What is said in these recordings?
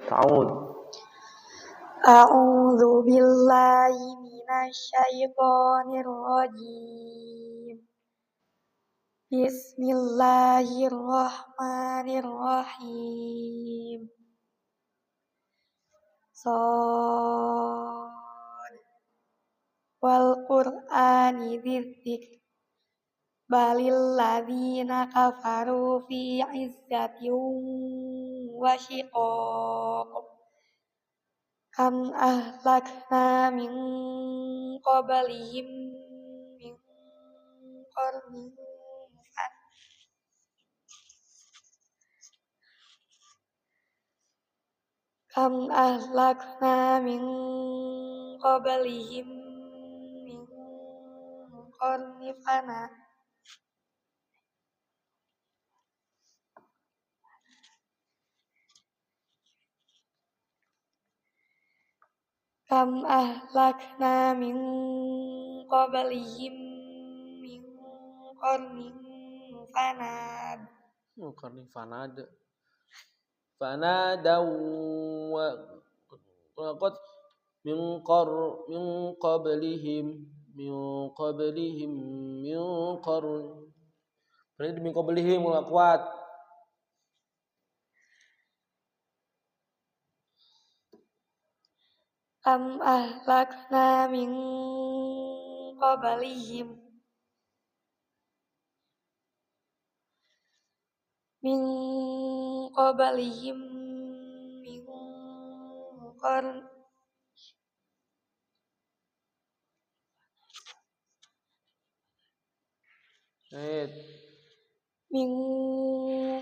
Ta'ud. A'udzu billahi minasyaitonir rajim. Bismillahirrahmanirrahim. Shad wal Qur'ani dzikr. Balil ladzina kafaru fi 'izzatin wa shiqaq. Kam ahlakna min qablihim min qarnin Kam ahlakna min qablihim min qarnin Kam ahlakna min qablihim min qarnin fanad. Qarnin fanad. Fanadaw wa qad min qablihim min qarn. Berarti min qablihim enggak kuat. Kam ahlakna min qablihim min qarn min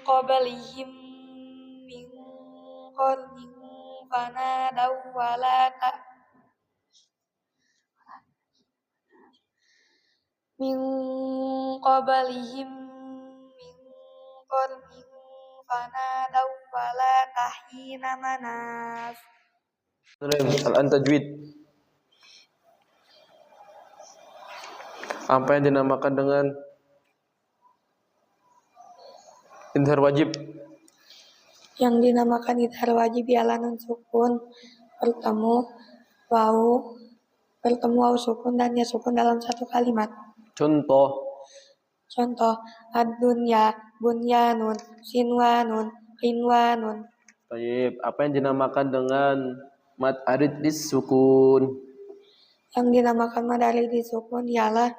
qablihim min qarnin fanadaw wala min qablihim min qarnin fanadaw wala tahina manas. Al-Tajwid. Apa yang dinamakan dengan idhar wajib? Yang dinamakan idhar wajib ialah nun sukun bertemu waw sukun dan ya sukun dalam satu kalimat. Contoh ad-dunya bunyanun sinwanun qinwanun. Baik, apa yang dinamakan dengan mad arid sukun? Yang dinamakan mad arid sukun ialah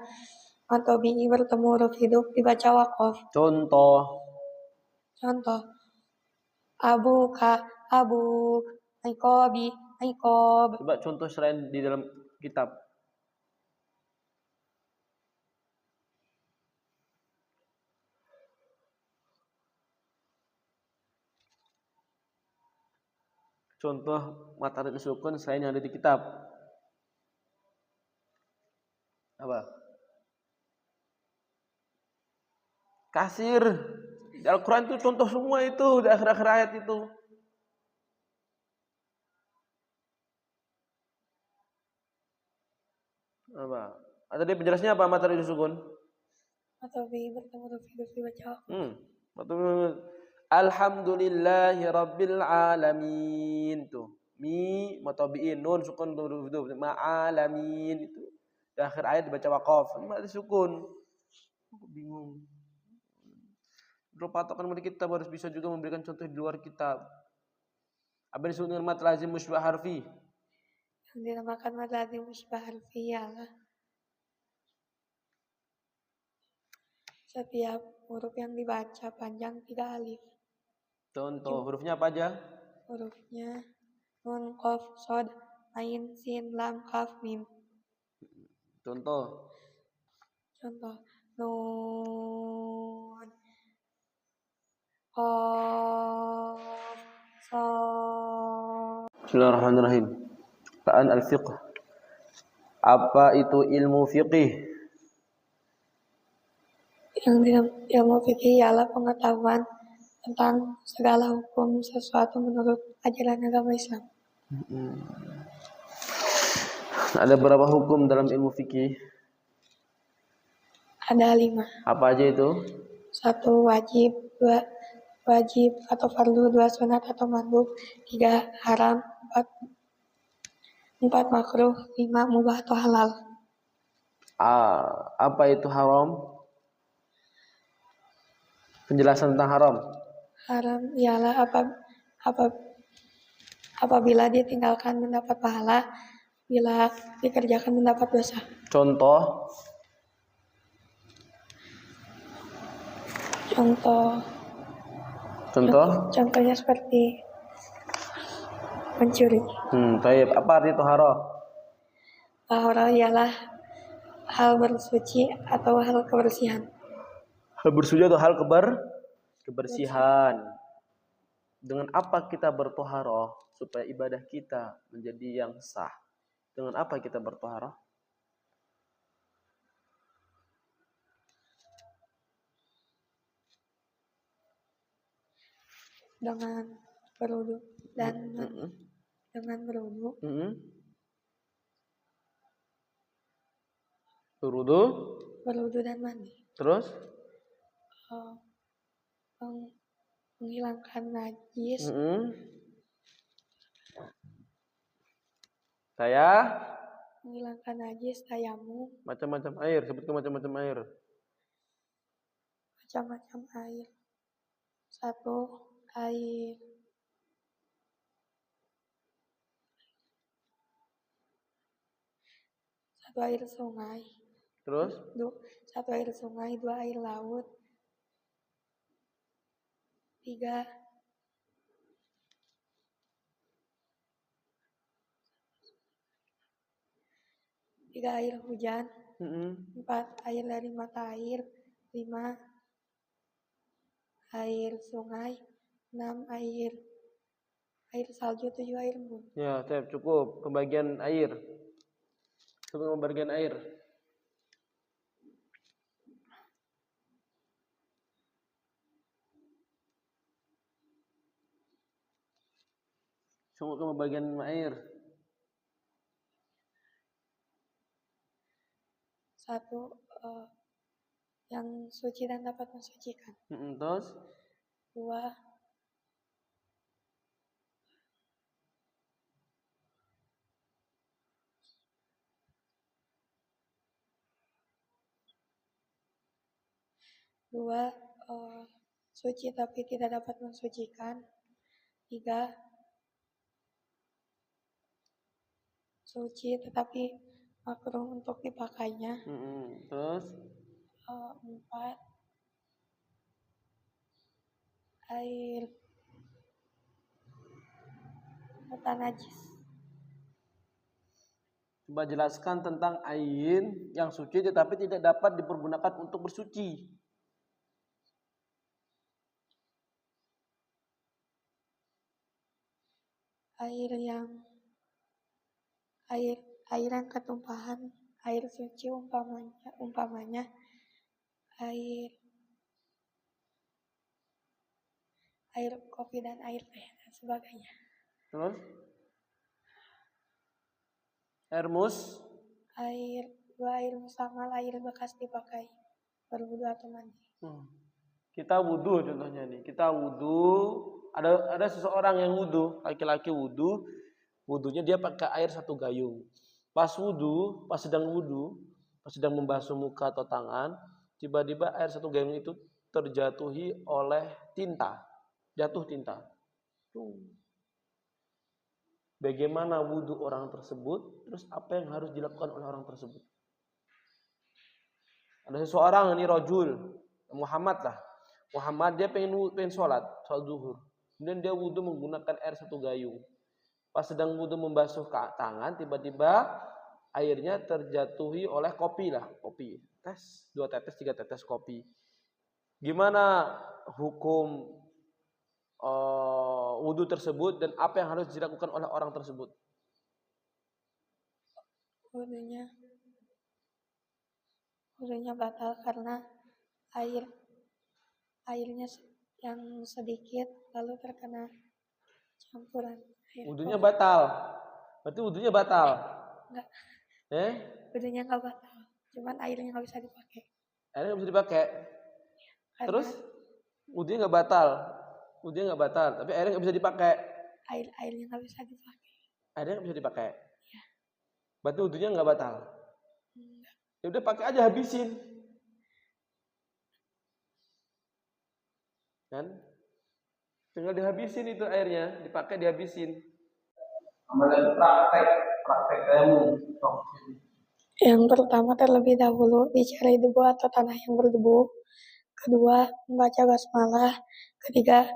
mad tabi'i bertemu huruf hidup dibaca waqaf. Contoh abuka abuk, iqabi iqab. Coba contoh selain di dalam kitab. Contoh materi sukun selain yang ada di kitab. Apa? Kasir. Di Al-Quran itu contoh semua itu, di akhir-akhir ayat itu. Apa? Ada dia penjelasnya apa materi sukun? Atau bertemu huruf hidup dibaca. Alhamdulillahi rabbil alamin tuh. Mi matabiin nun sukun huruf hidup ma'alamin itu. Di akhir ayat dibaca waqaf. Ini materi sukun. Aku bingung. Kalau patokan kita harus bisa juga memberikan contoh di luar kitab. Apa yang disebut dengan mad lazim musybah harfi? Yang dinamakan mad lazim musybah harfi ialah setiap huruf yang dibaca panjang tidak alif. Contoh hurufnya apa aja? Hurufnya nun, qaf, shad, ain, sin, lam, kaf, mim. Contoh nun, qaf, shad. Bismillahirrahmanirrahim. Ta'an al-fiqh. Apa itu ilmu fiqih? Yang ilmu fikih ialah pengetahuan tentang segala hukum sesuatu menurut ajaran agama Islam. Ada berapa hukum dalam ilmu fikih? Ada 5. Apa aja itu? 1 wajib, 2 wajib atau fardu, 2 sunat atau mandub, 3 haram, 4 makruh, 5 mubah atau halal. Apa itu haram? Penjelasan tentang haram. Haram ialah apabila ditinggalkan mendapat pahala, bila dikerjakan mendapat dosa. Contoh. Contohnya seperti mencuri. Baik. Apa arti toharoh? Toharoh ialah hal bersuci atau hal kebersihan. Hal bersuci atau hal kebersihan. Dengan apa kita bertoharoh supaya ibadah kita menjadi yang sah? Dengan apa kita bertoharoh? Dengan berwudu dan dengan berwudu. Berwudu dan mandi. Terus? Menghilangkan najis. Menghilangkan najis, tayamum. Macam-macam air, sebutkan macam-macam air. Macam-macam air. 1 air sungai. Terus? 1 air sungai, 2 air laut. 3 air hujan. 4 air dari mata air. 5 air sungai. 6 air salju. 7 air embun. Ya, cukup. Pembagian air. Sebutkan pembagian air. 1 yang suci dan dapat mensucikan. Terus? 2 suci tapi tidak dapat mensucikan. 3 suci tetapi makruh untuk dipakainya. Terus? 4 air mata najis. Coba jelaskan tentang air yang suci tetapi tidak dapat dipergunakan untuk bersuci. Air yang ketumpahan air suci umpamanya air kopi dan air teh dan sebagainya. Terus? Air mus? 2 air mustamal, air bekas dipakai berwudu atau mandi. Kita wudu contohnya nih. Kita wudu, ada seseorang yang wudu, laki-laki wudunya dia pakai air 1 gayung. Pas sedang membasuh muka atau tangan, tiba-tiba air 1 gayung itu terjatuhi oleh jatuh tinta. Bagaimana wudu orang tersebut? Terus apa yang harus dilakukan oleh orang tersebut? Ada seseorang ini rajul, Muhammad dia pengen sholat zuhur. Kemudian dia wudu menggunakan air 1 gayung. Pas sedang wudu membasuh tangan, tiba-tiba airnya terjatuhi oleh kopi. 2 tetes, 3 tetes kopi. Gimana hukum wudu tersebut dan apa yang harus dilakukan oleh orang tersebut? Wudunya batal karena airnya yang sedikit lalu terkena campuran air. Wudunya batal. Berarti wudunya batal. Enggak. Wudunya enggak batal. Cuman airnya enggak bisa dipakai. Airnya enggak bisa dipakai. Terus wudunya enggak batal. Wudhunya nggak batal, tapi airnya nggak bisa dipakai. Airnya nggak bisa dipakai. Airnya nggak bisa dipakai. Ya. Berarti wudhunya nggak batal. Ya udah pakai aja, habisin. Kan? Tinggal dihabisin itu airnya, dipakai dihabisin. Kemudian praktek ilmu. Yang pertama terlebih dahulu dicari debu atau tanah yang berdebu. Kedua, membaca basmalah. Ketiga,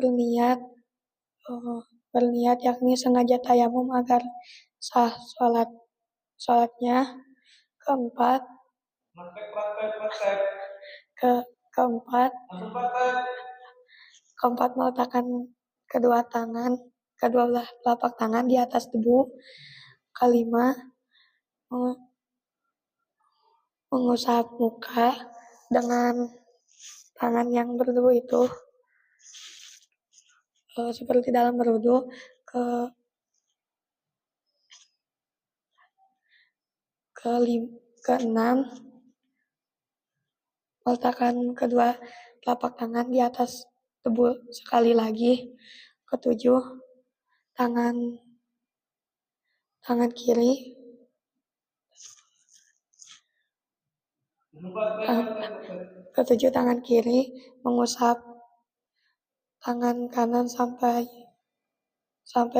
berniat yakni sengaja tayamum agar sah sholatnya. Keempat, keempat meletakkan kedua belah telapak tangan di atas debu. Kelima, mengusap muka dengan tangan yang berdebu itu seperti dalam berwudu. Keenam, meletakkan kedua telapak tangan di atas debu sekali lagi. Ketujuh, tangan kiri tangan kiri mengusap tangan kanan sampai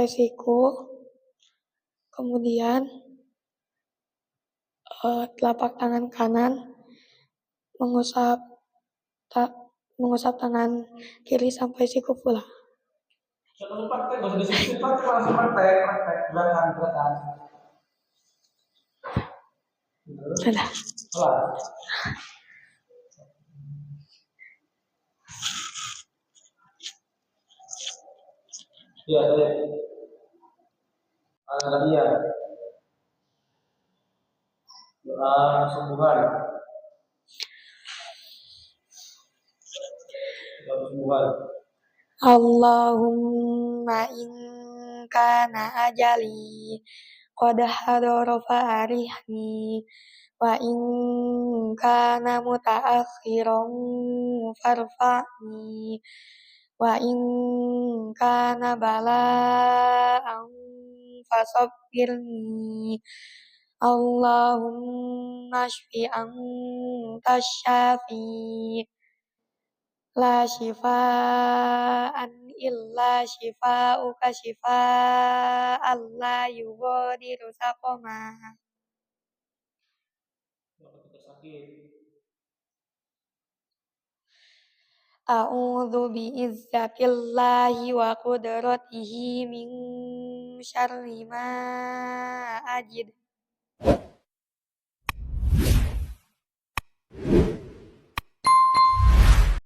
siku. Kemudian telapak tangan kanan mengusap tangan kiri sampai siku pula. Praktek, nggak usah disiplin, langsung praktek gerakan. Sudah. Iya, iya. Doa kesembuhan. Allahumma in kana ajali qad hadara fa'arihni wa in kana mutaakhiran farfa'ni wa in kana bala'an fasabbirni Allahumma shfi anta syafi la shifaan illa shifauka shifaan la yughadiru saqama. A'udzu bi'izzatillahi wa qudratihi min syarri ma ajid.